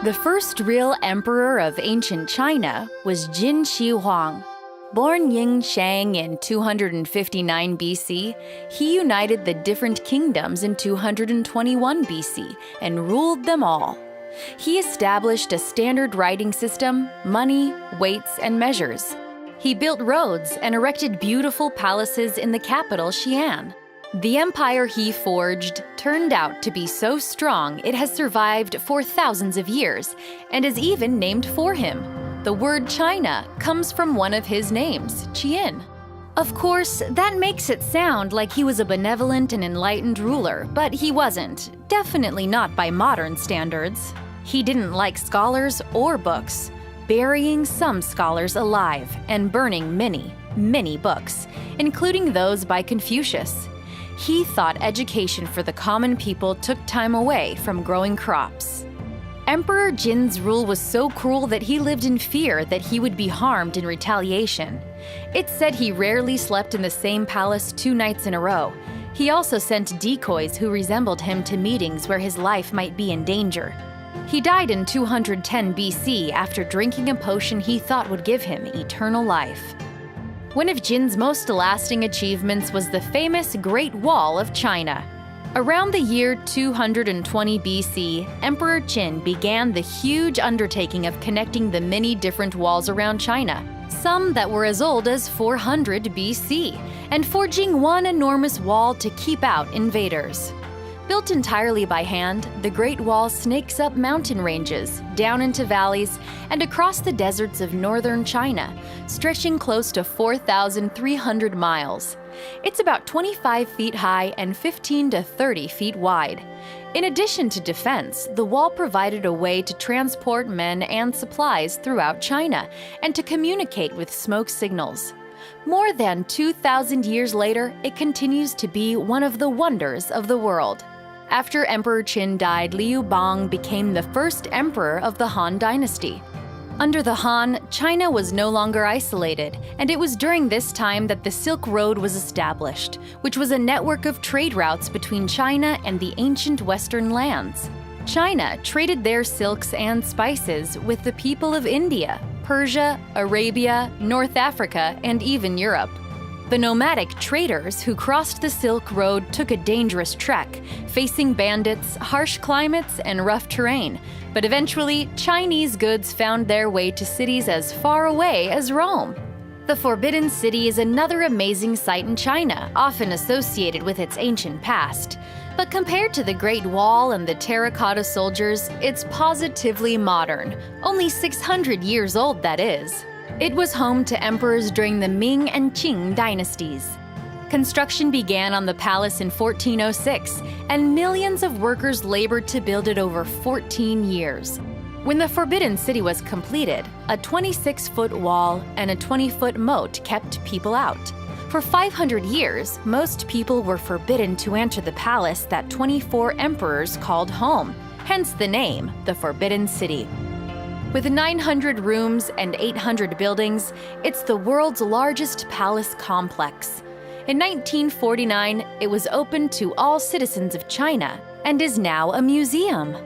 The first real emperor of ancient China was Qin Shi Huang. Born Ying Shang in 259 BC, he united the different kingdoms in 221 BC and ruled them all. He established a standard writing system, money, weights, and measures. He built roads and erected beautiful palaces in the capital Xi'an. The empire he forged turned out to be so strong it has survived for thousands of years and is even named for him. The word China comes from one of his names, Qian. Of course, that makes it sound like he was a benevolent and enlightened ruler, but he wasn't, definitely not by modern standards. He didn't like scholars or books, burying some scholars alive and burning many books, including those by Confucius. He thought education for the common people took time away from growing crops. Emperor Jin's rule was so cruel that he lived in fear that he would be harmed in retaliation. It's said he rarely slept in the same palace 2 nights in a row. He also sent decoys who resembled him to meetings where his life might be in danger. He died in 210 BC after drinking a potion he thought would give him eternal life. One of Jin's most lasting achievements was the famous Great Wall of China. Around the year 220 BC, Emperor Qin began the huge undertaking of connecting the many different walls around China, some that were as old as 400 BC, and forging one enormous wall to keep out invaders. Built entirely by hand, the Great Wall snakes up mountain ranges, down into valleys, and across the deserts of northern China, stretching close to 4,300 miles. It's about 25 feet high and 15 to 30 feet wide. In addition to defense, the wall provided a way to transport men and supplies throughout China and to communicate with smoke signals. More than 2,000 years later, it continues to be one of the wonders of the world. After Emperor Qin died, Liu Bang became the first emperor of the Han Dynasty. Under the Han, China was no longer isolated, and it was during this time that the Silk Road was established, which was a network of trade routes between China and the ancient Western lands. China traded their silks and spices with the people of India, Persia, Arabia, North Africa, and even Europe. The nomadic traders who crossed the Silk Road took a dangerous trek, facing bandits, harsh climates, and rough terrain. But eventually, Chinese goods found their way to cities as far away as Rome. The Forbidden City is another amazing site in China, often associated with its ancient past. But compared to the Great Wall and the terracotta soldiers, it's positively modern. Only 600 years old, that is. It was home to emperors during the Ming and Qing dynasties. Construction began on the palace in 1406, and millions of workers labored to build it over 14 years. When the Forbidden City was completed, a 26-foot wall and a 20-foot moat kept people out. For 500 years, most people were forbidden to enter the palace that 24 emperors called home, hence the name, the Forbidden City. With 900 rooms and 800 buildings, it's the world's largest palace complex. In 1949, it was opened to all citizens of China and is now a museum.